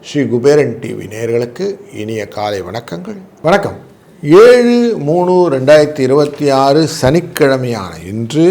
Sri Kuberan TV நேயர்களுக்கு இனிய காலை வணக்கங்கள். வணக்கம். 7/3/2026 சனிக்கிழமையான இன்று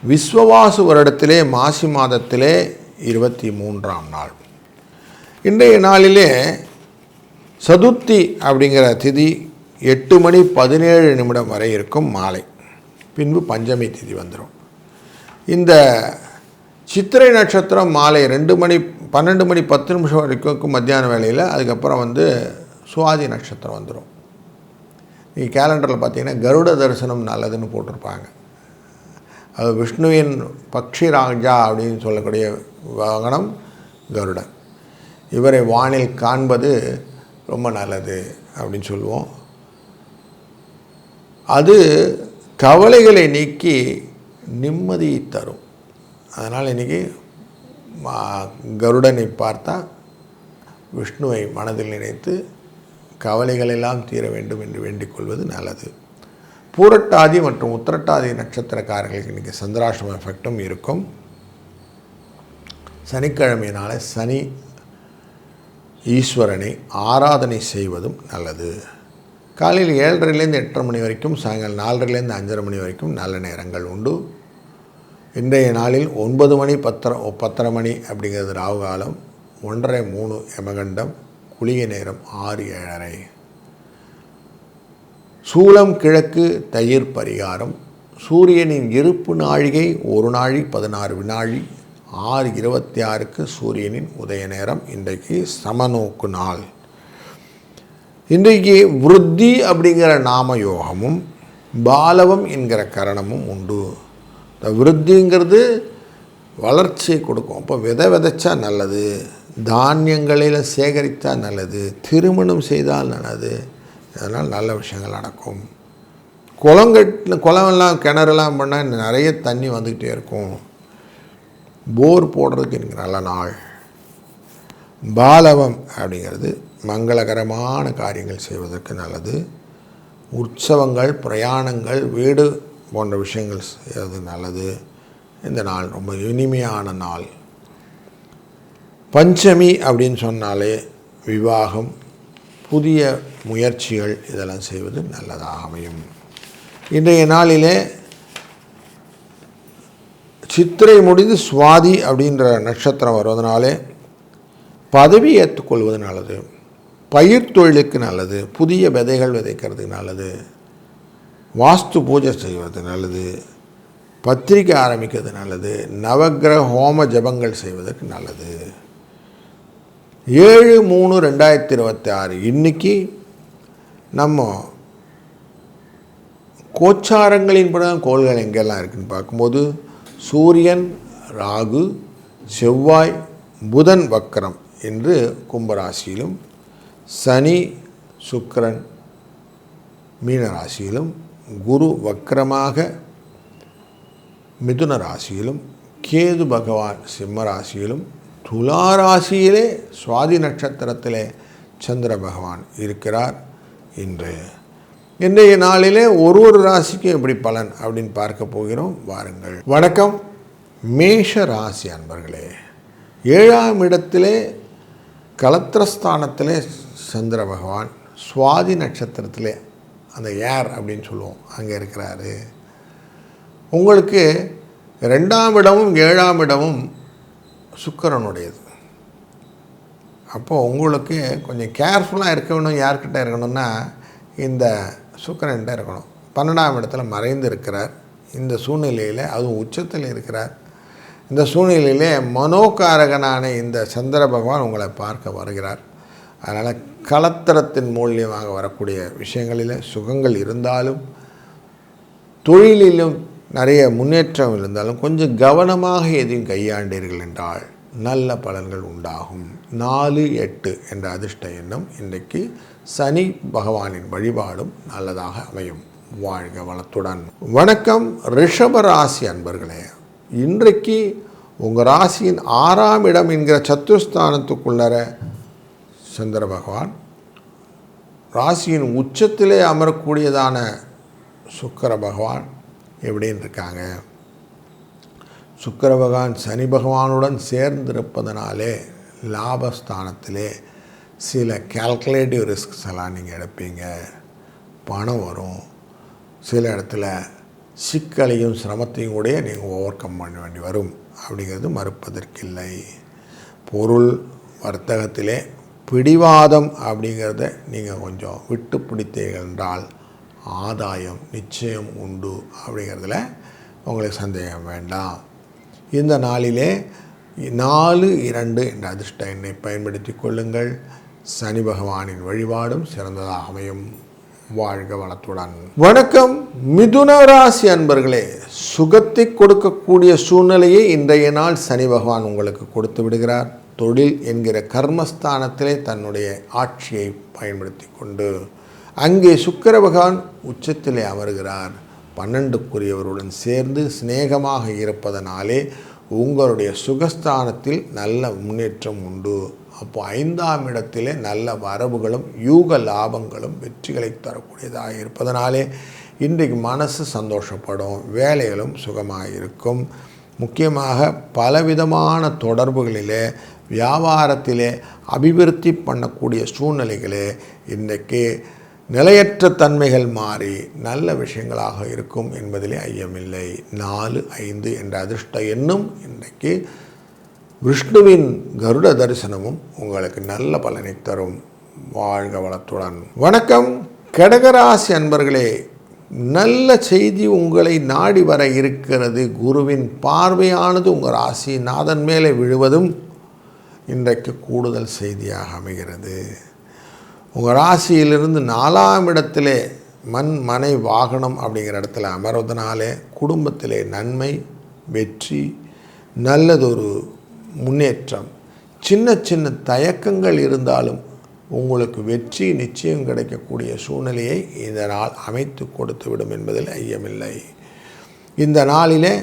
விஸ்வவாசு வருடத்திலே மாசி மாதத்திலே 23ஆம் நாள். இன்றைய நாளிலே சதுர்த்தி அப்படிங்கிற திதி 8:17 வரை இருக்கும் மாலை. பின்பு பஞ்சமி திதி வந்துடும். இந்த சித்திரை நட்சத்திரம் மாலை 12:10 வரைக்கும் மத்தியான வேளையில், அதுக்கப்புறம் சுவாதி நட்சத்திரம் வந்துடும். நீங்கள் கேலண்டரில் பார்த்தீங்கன்னா கருட தரிசனம் நல்லதுன்னு போட்டிருப்பாங்க. அது விஷ்ணுவின் பக்ஷி ராஜா அப்படின்னு சொல்லக்கூடிய வாகனம் கருடன். இவரை வானில் காண்பது ரொம்ப நல்லது அப்படின்னு சொல்லுவோம். அது கவலைகளை நீக்கி நிம்மதியை தரும். அதனால் இன்றைக்கி கருடனை பார்த்தா விஷ்ணுவை மனதில் நினைத்து கவலைகளெல்லாம் தீர வேண்டும் என்று வேண்டிக் கொள்வது நல்லது. பூரட்டாதி மற்றும் உத்திரட்டாதி நட்சத்திரக்காரர்களுக்கு இன்றைக்கி சந்திராஷ்டம எஃபெக்டும் இருக்கும். சனிக்கிழமையினால் சனி ஈஸ்வரனை ஆராதனை செய்வதும் நல்லது. காலையில் 7:30 8:30 மணி வரைக்கும், சாயங்காலம் 4:30 5:30 வரைக்கும் நல்ல நேரங்கள் உண்டு. இன்றைய நாளில் 9 மணி 10:30 மணி அப்படிங்கிறது ராகு காலம், 1:30 3 யமகண்டம், குளிகை நேரம் 6 7:30. சூலம் கிழக்கு தயிர் பரிகாரம். சூரியனின் இருப்பு நாழிகை 1 நாழி 16 வினாழி. 6:26க்கு சூரியனின் உதய நேரம். இன்றைக்கு சமநோக்கு நாள். இன்றைக்கு விருத்தி அப்படிங்கிற நாம யோகமும் பாலவம் என்கிற கரணமும் உண்டு. இந்த விருத்திங்கிறது வளர்ச்சியை கொடுக்கும். அப்போ விதைச்சா நல்லது, தானியங்களில் சேகரித்தா நல்லது, திருமணம் செய்தால் நல்லது. அதனால் நல்ல விஷயங்கள் நடக்கும். குளமெல்லாம் கிணறுலாம் பண்ணால் நிறைய தண்ணி வந்துக்கிட்டே இருக்கும். போர் போடுறதுக்கு எனக்கு நல்ல நாள். பாலவம் அப்படிங்கிறது மங்களகரமான காரியங்கள் செய்வதற்கு நல்லது. உற்சவங்கள், பிரயாணங்கள், வீடு போன்ற விஷயங்கள் செய்வது நல்லது. இந்த நாள் ரொம்ப இனிமையான நாள். பஞ்சமி அப்படின்னு சொன்னாலே விவாகம், புதிய முயற்சிகள் இதெல்லாம் செய்வது நல்லதாக அமையும். இன்றைய நாளிலே சித்திரை முடிந்து சுவாதி அப்படின்ற நட்சத்திரம் வருவதனாலே பதவி ஏற்றுக்கொள்வது நல்லது. பயிர் தொழிலுக்கு நல்லது. புதிய விதைகள் விதைக்கிறதுக்கு நல்லது. வாஸ்து பூஜை செய்வது நல்லது. பத்திரிக்கை ஆரம்பிக்கிறது நல்லது. நவக்கிரக ஹோம ஜபங்கள் செய்வதற்கு நல்லது. 7/3/2026 இன்னைக்கு நம்ம கோச்சாரங்களின்படி தான் கோள்கள் எங்கெல்லாம் இருக்குதுன்னு பார்க்கும்போது சூரியன் ராகு, செவ்வாய், புதன் வக்கரம் என்று கும்பராசியிலும், சனி சுக்கிரன் மீனராசியிலும், குரு வக்கரமாக மிதுன ராசியிலும், கேது பகவான் சிம்ம ராசியிலும், துலா ராசியிலே சுவாதி நட்சத்திரத்திலே சந்திர பகவான் இருக்கிறார். இன்றைய நாளிலே ஒரு ராசிக்கும் எப்படி பலன் அப்படின்னு பார்க்க போகிறோம். வாருங்கள். வணக்கம். மேஷ ராசி அன்பர்களே, 7ஆம் இடத்திலே கலத்திரஸ்தானத்திலே சந்திர பகவான், சுவாதி நட்சத்திரத்திலே அந்த ஏர் அப்படின்னு சொல்லுவோம் அங்கே இருக்கிறாரு. உங்களுக்கு 2ஆம் இடமும் 7ஆம் இடமும் சுக்கிரனுடையது. அப்போது உங்களுக்கு கொஞ்சம் கேர்ஃபுல்லாக இருக்க வேணும். யார்கிட்ட இருக்கணும்னா இந்த சுக்கிரன்கிட்ட இருக்கணும். 12ஆம் இடத்துல மறைந்து இருக்கிறார். இந்த சூழ்நிலையில் அதுவும் உச்சத்தில் இருக்கிறார். இந்த சூழ்நிலையிலே மனோகாரகனான இந்த சந்திர பகவான் உங்களை பார்க்க வருகிறார். அதனால் கலத்திரத்தின் மூலியமாக வரக்கூடிய விஷயங்களில் சுகங்கள் இருந்தாலும், தொழிலிலும் நிறைய முன்னேற்றம் இருந்தாலும் கொஞ்சம் கவனமாக எதையும் கையாண்டீர்கள் என்றால் நல்ல பலன்கள் உண்டாகும். 4 8 என்ற அதிர்ஷ்ட எண்ணம். இன்றைக்கு சனி பகவானின் வழிபாடும் நல்லதாக அமையும். வாழ்க வளத்துடன். வணக்கம் ரிஷபராசி அன்பர்களே, இன்றைக்கு உங்கள் ராசியின் 6ஆம் இடம் என்கிற சத்துருஸ்தானத்துக்குள்ளர சந்திர பகவான், ராசியின் உச்சத்திலே அமரக்கூடியதான சுக்கிர பகவான் எப்படின்னு இருக்காங்க. சுக்கிர பகவான் சனி பகவானுடன் சேர்ந்திருப்பதனாலே லாபஸ்தானத்திலே சில கால்குலேட்டிவ் ரிஸ்க்ஸ் எல்லாம் நீங்கள் எடுப்பீங்க. பணம் வரும். சில இடத்துல சிக்கலையும் சிரமத்தையும் கூட நீங்கள் ஓவர் கம் பண்ண வேண்டி வரும். அப்படிங்கிறது மறுப்பதற்கில்லை. பொருள் வர்த்தகத்திலே பிடிவாதம் அப்படிங்கிறத நீங்கள் கொஞ்சம் விட்டு பிடித்தீர்கள் என்றால் ஆதாயம் நிச்சயம் உண்டு. அப்படிங்கிறதுல உங்களுக்கு சந்தேகம் வேண்டாம். இந்த நாளிலே 4-2 என்ற அதிர்ஷ்ட எண்ணை பயன்படுத்தி கொள்ளுங்கள். சனி பகவானின் வழிபாடும் சிறந்ததாக அமையும். வாழ்க வளத்துடன். வணக்கம் மிதுன ராசி அன்பர்களே, சுகத்தை கொடுக்கக்கூடிய சூழ்நிலையை இன்றைய நாள் சனி பகவான் உங்களுக்கு கொடுத்து விடுகிறார். தொழில் என்கிற கர்மஸ்தானத்திலே தன்னுடைய ஆட்சியை பயன்படுத்தி கொண்டு அங்கே சுக்கிர பகவான் உச்சத்திலே அமர்கிறார். 12க்குரியவருடன் சேர்ந்து சிநேகமாக இருப்பதனாலே உங்களுடைய சுகஸ்தானத்தில் நல்ல முன்னேற்றம் உண்டு. அப்போ 5ஆம் இடத்திலே நல்ல வரவுகளும் யூக லாபங்களும் வெற்றிகளை தரக்கூடியதாக இருப்பதனாலே இன்றைக்கு மனசு சந்தோஷப்படும். வேலைகளும் சுகமாக இருக்கும். முக்கியமாக பலவிதமான தொடர்புகளிலே வியாபாரத்திலே அபிவிருத்தி பண்ணக்கூடிய சூழ்நிலைகளே இன்றைக்கு நிலையற்ற தன்மைகள் மாறி நல்ல விஷயங்களாக இருக்கும் என்பதிலே ஐயமில்லை. 4-5 என்ற அதிர்ஷ்ட எண்ணும் இன்றைக்கு விஷ்ணுவின் கருட தரிசனமும் உங்களுக்கு நல்ல பலனை தரும். வாழ்க வளத்துடன். வணக்கம் கடகராசி அன்பர்களே, நல்ல செய்தி உங்களை நாடி வர இருக்கிறது. குருவின் பார்வையானது உங்கள் ராசி நாதன் மேலே விழுவதும் இன்றைக்கு கூடுதல் செய்தியாக அமைகிறது. உங்கள் ராசியிலிருந்து 4ஆம் இடத்திலே மண் மனை வாகனம் அப்படிங்கிற இடத்துல அமர்வதனாலே குடும்பத்திலே நன்மை, வெற்றி, நல்லதொரு முன்னேற்றம். சின்ன சின்ன தயக்கங்கள் இருந்தாலும் உங்களுக்கு வெற்றி நிச்சயம் கிடைக்கக்கூடிய சூழ்நிலையை இந்த நாள் அமைத்து கொடுத்துவிடும் என்பதில் ஐயமில்லை. இந்த நாளிலே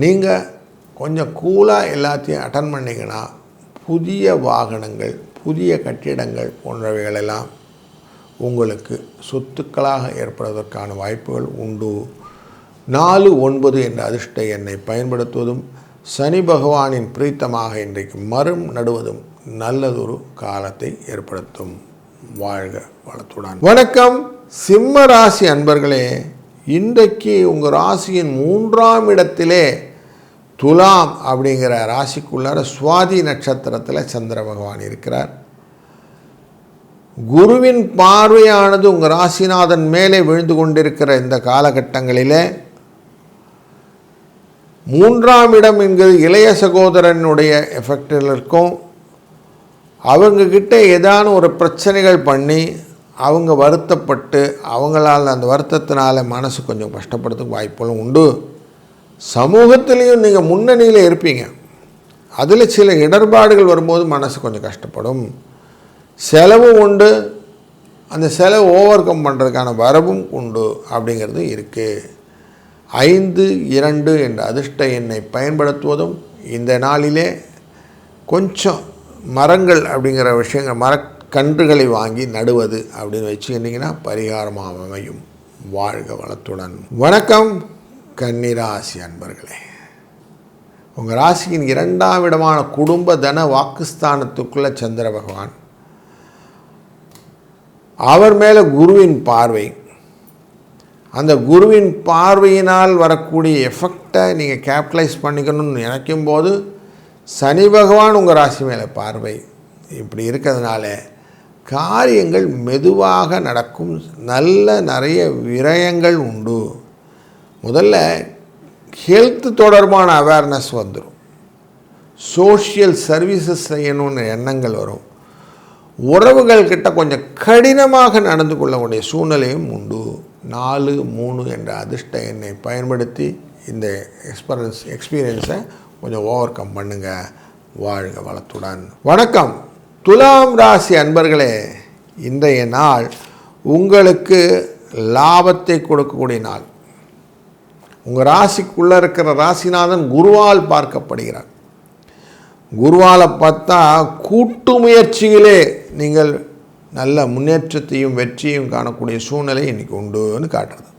நீங்கள் கொஞ்சம் கூலாக எல்லாத்தையும் அட்டன் பண்ணிங்கன்னா புதிய வாகனங்கள், புதிய கட்டிடங்கள் போன்றவைகளெல்லாம் உங்களுக்கு சொத்துக்களாக ஏற்படுவதற்கான வாய்ப்புகள் உண்டு. 4-9 என்ற அதிர்ஷ்ட எண்ணை பயன்படுத்துவதும் சனி பகவானின் பிரீத்தமாக இன்றைக்கு மரம் நடுவதும் நல்லதொரு காலத்தை ஏற்படுத்தும். வாழ்க வளத்துடன். வணக்கம் சிம்ம ராசி அன்பர்களே, இன்றைக்கு உங்கள் ராசியின் 3ஆம் இடத்திலே துலாம் அப்படிங்கிற ராசிக்குள்ளார சுவாதி நட்சத்திரத்தில் சந்திர பகவான் இருக்கிறார். குருவின் பார்வையானது உங்கள் ராசிநாதன் மேலே விழுந்து கொண்டிருக்கிற இந்த காலகட்டங்களில் 3ஆம் இடம் என்கிறது இளைய சகோதரனுடைய எஃபெக்டில் இருக்கும். அவங்கக்கிட்ட ஏதான ஒரு பிரச்சனைகள் பண்ணி அவங்க வருத்தப்பட்டு அவங்களால் அந்த வருத்தத்தினால மனசு கொஞ்சம் கஷ்டப்படுறதுக்கு வாய்ப்புகளும் உண்டு. சமூகத்திலையும் நீங்கள் முன்னணியில் இருப்பீங்க. அதில் சில இடர்பாடுகள் வரும்போது மனசு கொஞ்சம் கஷ்டப்படும். செலவும் உண்டு. அந்த செலவு ஓவர் கம் பண்ணுறதுக்கான வரவும் உண்டு அப்படிங்கிறது இருக்குது. 5-2 என்ற அதிர்ஷ்ட எண்ணை பயன்படுத்துவதும் இந்த நாளிலே கொஞ்சம் மரங்கள் அப்படிங்கிற விஷயங்கள் மரக்கன்றுகளை வாங்கி நடுவது அப்படின்னு வச்சுக்கிட்டிங்கன்னா பரிகாரமாக அமையும். வாழ்க வளத்துடன். வணக்கம் கன்னிராசி அன்பர்களே, உங்கள் ராசியின் 2ஆம் இடமான குடும்ப தன வாக்குஸ்தானத்துக்குள்ள சந்திர பகவான், அவர் மேலே குருவின் பார்வை. அந்த குருவின் பார்வையினால் வரக்கூடிய எஃபெக்டை நீங்கள் கேபிட்டலைஸ் பண்ணிக்கணும்னு நினைக்கும் போது சனி பகவான் உங்கள் ராசி மேலே பார்வை. இப்படி இருக்கிறதுனால காரியங்கள் மெதுவாக நடக்கும். நிறைய விரயங்கள் உண்டு. முதல்ல ஹெல்த் தொடர்பான அவேர்னஸ் வந்துடும். சோஷியல் சர்வீசஸ் செய்யணும்னு எண்ணங்கள் வரும். உறவுகள் கிட்ட கொஞ்சம் கடினமாக நடந்து கொள்ளக்கூடிய சூழ்நிலையும் உண்டு. 4-3 என்ற அதிர்ஷ்ட எண்ணை பயன்படுத்தி இந்த எக்ஸ்பீரியன்ஸை கொஞ்சம் ஓவர் கம் பண்ணுங்கள். வாழ்க வளத்துடன். வணக்கம் துலாம் ராசி அன்பர்களே, இன்றைய நாள் உங்களுக்கு லாபத்தை கொடுக்கக்கூடிய நாள். உங்கள் ராசிக்குள்ளே இருக்கிற ராசிநாதன் குருவால் பார்க்கப்படுகிறார். குருவால் பார்த்தா கூட்டு முயற்சியிலே நீங்கள் நல்ல முன்னேற்றத்தையும் வெற்றியும் காணக்கூடிய சூழ்நிலை இன்றைக்கி உண்டுன்னு காட்டுறது.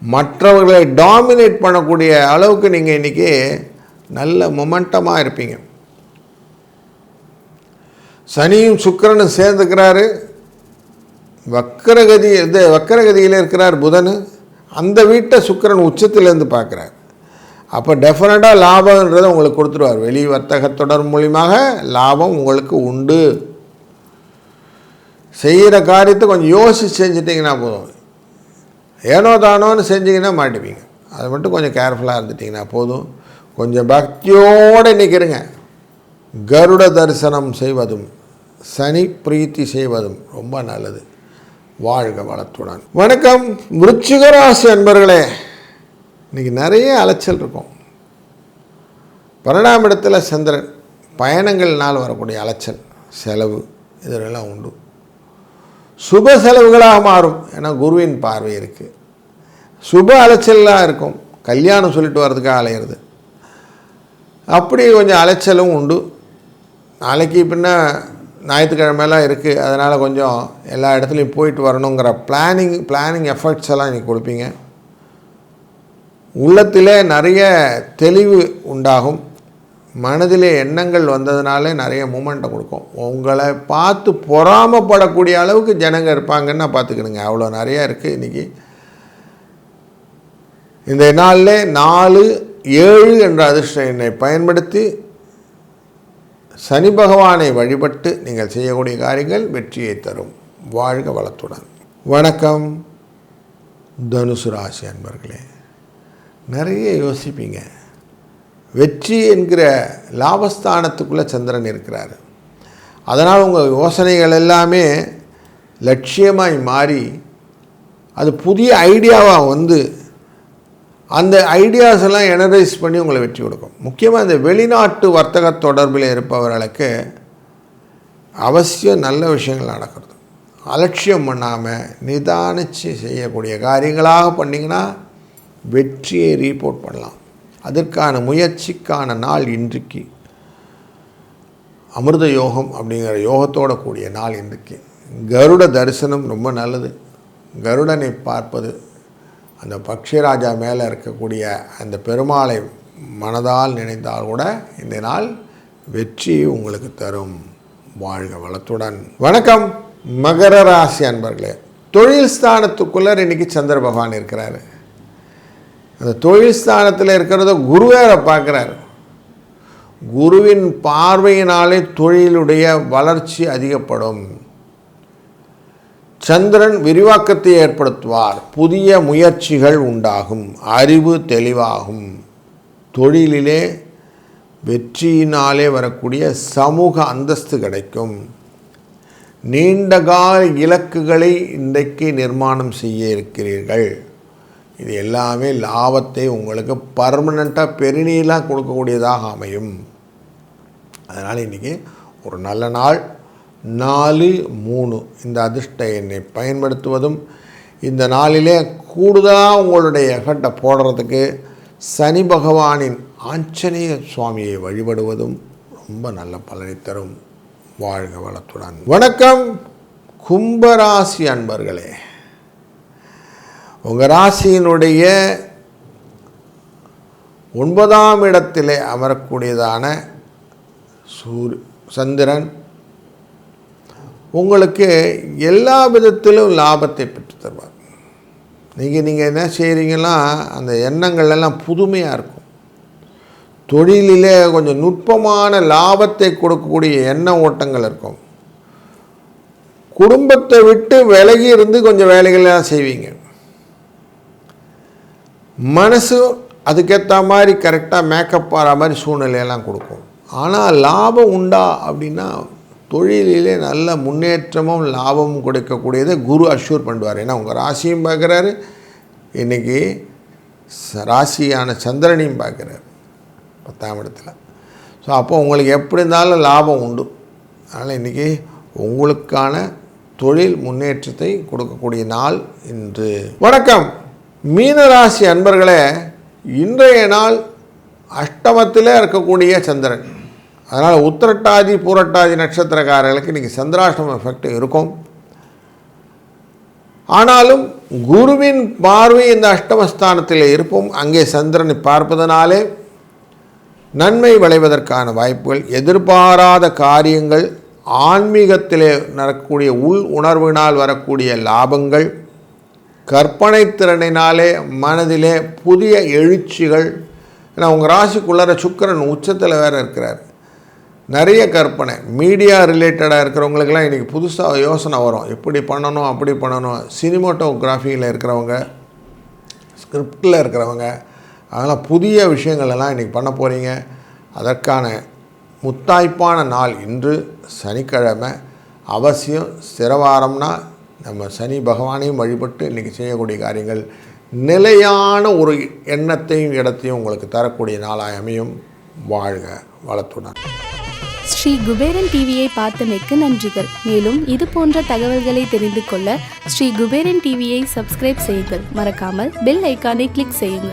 மற்றவர்களை டாமினேட் பண்ணக்கூடிய அளவுக்கு நீங்கள் இன்றைக்கி நல்ல மொமெண்டமாக இருப்பீங்க. சனியும் சுக்கிரனும் சேர்ந்துக்கிறாரு. வக்கரகதியில் இருக்கிறார் புதன். அந்த வீட்டை சுக்கிரன் உச்சத்திலேருந்து பார்க்குறார். அப்போ டெஃபினட்டாக லாபம்ன்றதை உங்களுக்கு கொடுத்துருவார். வெளி வர்த்தக தொடர் மூலியமாக லாபம் உங்களுக்கு உண்டு. செய்கிற காரியத்தை கொஞ்சம் யோசித்து செஞ்சிட்டிங்கன்னா போதும். ஏனோ தானோன்னு செஞ்சிங்கன்னா மாட்டுவீங்க. அதை மட்டும் கொஞ்சம் கேர்ஃபுல்லாக இருந்துட்டிங்கன்னா போதும். கொஞ்சம் பக்தியோடு நிற்கிறங்க. கருட தரிசனம் செய்வதும் சனி பிரீத்தி செய்வதும் ரொம்ப நல்லது. வாழ்க வளத்துடன். வணக்கம் விருச்சிக ராசி அன்பர்களே. இன்றைக்கி நிறைய அலைச்சல் இருக்கும். 12ஆம் இடத்துல சந்திரன், பயணங்கள்னால் வரக்கூடிய அலைச்சல், செலவு இதெல்லாம் உண்டு. சுப செலவுகளாக மாறும். ஏன்னா குருவின் பார்வை இருக்குது. சுப அலைச்சலாக இருக்கும். கல்யாணம் சொல்லிட்டு வர்றதுக்காக அலையிறது, அப்படி கொஞ்சம் அலைச்சலும் உண்டு. நாளைக்கு பின்ன ஞாயிற்றுக்கிழமைலாம் இருக்குது. அதனால் கொஞ்சம் எல்லா இடத்துலையும் போயிட்டு வரணுங்கிற பிளானிங் எஃபர்ட்ஸ் எல்லாம் இன்றைக்கி கொடுப்பீங்க. உள்ளத்திலே நிறைய தெளிவு உண்டாகும். மனதிலே எண்ணங்கள் வந்ததுனாலே நிறைய மூமெண்ட்டை கொடுக்கும். உங்களை பார்த்து பொறாமப்படக்கூடிய அளவுக்கு ஜனங்கள் இருப்பாங்கன்னு நான் பார்த்துக்கணுங்க. அவ்வளோ நிறையா இருக்குது. இன்றைக்கி இந்த நாளில் 4, 7 என்ற அதிர்ஷ்ட எண்ணை பயன்படுத்தி சனி பகவானை வழிபட்டு நீங்கள் செய்யக்கூடிய காரியங்கள் வெற்றியை தரும். வாழ்க வளத்துடன். வணக்கம் தனுசு ராசி அன்பர்களே. நிறைய யோசிப்பீங்க. வெற்றி என்கிற லாபஸ்தானத்துக்குள்ளே சந்திரன் இருக்கிறார். அதனால் உங்கள் யோசனைகள் எல்லாமே லட்சியமாய் மாறி அது புதிய ஐடியாவாக வந்து அந்த ஐடியாஸ் எல்லாம் எனர்ஜைஸ் பண்ணி உங்களை வெற்றி கொடுக்கும். முக்கியமாக இந்த வெளிநாட்டு வர்த்தக தொடர்பில் இருப்பவர்களுக்கு அவசியம் நல்ல விஷயங்கள் நடக்கிறது. அலட்சியம் பண்ணாமல் நிதானித்து செய்யக்கூடிய காரியங்களாக பண்ணிங்கன்னா வெற்றியை ரீபோர்ட் பண்ணலாம். அதற்கான முயற்சிக்கான நாள் இன்றைக்கு. அமிர்த யோகம் அப்படிங்கிற யோகத்தோடு கூடிய நாள் இன்றைக்கு. கருட தரிசனம் ரொம்ப நல்லது. கருடனை பார்ப்பது, அந்த பக்ஷிராஜா மேலே இருக்கக்கூடிய அந்த பெருமாளை மனதால் நினைத்தால் கூட இந்த நாள் வெற்றி உங்களுக்கு தரும். வாழ்க வளத்துடன். வணக்கம் மகர ராசி அன்பர்களே. தொழில் ஸ்தானத்துக்குள்ளே இன்றைக்கி சந்திர பகவான் இருக்கிறாரு. அந்த தொழில் ஸ்தானத்தில் இருக்கிறத குருவேரை பார்க்குறாரு. குருவின் பார்வையினாலே தொழிலுடைய வளர்ச்சி அதிகப்படும். சந்திரன் விரிவாக்கத்தை ஏற்படுத்துவார். புதிய முயற்சிகள் உண்டாகும். அறிவு தெளிவாகும். தொழிலிலே வெற்றியினாலே வரக்கூடிய சமூக அந்தஸ்து கிடைக்கும். நீண்டகால இலக்குகளை இன்றைக்கு நிர்மாணம் செய்ய இருக்கிறீர்கள். இது எல்லாமே லாபத்தை உங்களுக்கு பர்மனெண்ட்டாக பெருநீளாக கொடுக்கக்கூடியதாக அமையும். அதனால் இன்றைக்கி ஒரு நல்ல நாள். 4, 3 இந்த அதிர்ஷ்ட எண்ணை பயன்படுத்துவதும், இந்த நாளிலே கூடுதலாக உங்களுடைய எஃபர்ட்டை போடுறதுக்கு சனி பகவானின் ஆஞ்சநேய சுவாமியை வழிபடுவதும் ரொம்ப நல்ல பலனை தரும். வாழ்க வளத்துடன். வணக்கம் கும்பராசி அன்பர்களே. உங்கள் ராசியினுடைய 9ஆம் இடத்திலே அமரக்கூடியதான சந்திரன் உங்களுக்கு எல்லா விதத்திலும் லாபத்தை பெற்று தருவார். நீங்கள் என்ன செய்கிறீங்கன்னா அந்த எண்ணங்கள் எல்லாம் புதுமையாக இருக்கும். தொழிலிலே கொஞ்சம் நுட்பமான லாபத்தை கொடுக்கக்கூடிய எண்ண ஓட்டங்கள் இருக்கும். குடும்பத்தை விட்டு விலகி இருந்து கொஞ்சம் வேலைகள்லாம் செய்வீங்க. மனசு அதுக்கேற்ற மாதிரி கரெக்டாக மேக்கப் ஆகிற மாதிரி சூழ்நிலையெல்லாம் கொடுக்கும். ஆனால் லாபம் உண்டா அப்படின்னா தொழிலிலே நல்ல முன்னேற்றமும் லாபமும் கொடுக்கக்கூடியதை குரு அஷ்யூர் பண்ணுவார். ஏன்னா உங்கள் ராசியும் பார்க்குறாரு, இன்றைக்கி ராசியான சந்திரனையும் பார்க்குறாரு 10ஆம் இடத்துல. ஸோ அப்போ உங்களுக்கு எப்படி இருந்தாலும் லாபம் உண்டு. அதனால் இன்றைக்கி உங்களுக்கான தொழில் முன்னேற்றத்தை கொடுக்கக்கூடிய நாள் இன்று. வணக்கம் மீனராசி அன்பர்களே. இன்றைய நாள் அஷ்டமத்திலே இருக்கக்கூடிய சந்திரன். அதனால் உத்திரட்டாதி பூரட்டாதி நட்சத்திரக்காரர்களுக்கு இன்றைக்கி சந்திராஷ்டம எஃபெக்ட் இருக்கும். ஆனாலும் குருவின் பார்வை இந்த அஷ்டமஸ்தானத்தில் இருப்போம், அங்கே சந்திரனை பார்ப்பதனாலே நன்மை விளைவதற்கான வாய்ப்புகள், எதிர்பாராத காரியங்கள், ஆன்மீகத்திலே நடக்கக்கூடிய உள் உணர்வினால் வரக்கூடிய லாபங்கள், கற்பனை திறனினாலே மனதிலே புதிய எழுச்சிகள். ஏன்னா உங்கள் ராசிக்குள்ளார சுக்கிரன் உச்சத்தில் வேறு இருக்கிறார். நிறைய கற்பனை, மீடியா ரிலேட்டடாக இருக்கிறவங்களுக்கெல்லாம் இன்றைக்கி புதுசாக யோசனை வரும், இப்படி பண்ணணும் அப்படி பண்ணணும். சினிமாட்டோகிராஃபியில் இருக்கிறவங்க, ஸ்கிரிப்டில் இருக்கிறவங்க, அதெல்லாம் புதிய விஷயங்கள் எல்லாம் இன்றைக்கி பண்ண போகிறீங்க. அதற்கான முத்தாய்ப்பான நாள் இன்று சனிக்கிழமை. அவசியம் ஸ்திரவாரம்னா நம்ம சனி பகவானையும் வழிபட்டு இன்றைக்கி செய்யக்கூடிய காரியங்கள் நிலையான ஒரு எண்ணத்தையும் இடத்தையும் உங்களுக்கு தரக்கூடிய நாளாக அமையும். வாழ்க வளத்துடன். ஸ்ரீ குபேரன் டிவியை பார்த்தமைக்கு நன்றிகள். மேலும் இது போன்ற தகவல்களை தெரிந்து கொள்ள ஸ்ரீ குபேரன் டிவியை சப்ஸ்கிரைப் செய்யுங்கள். மறக்காமல் பெல் ஐக்கானை கிளிக் செய்யுங்கள்.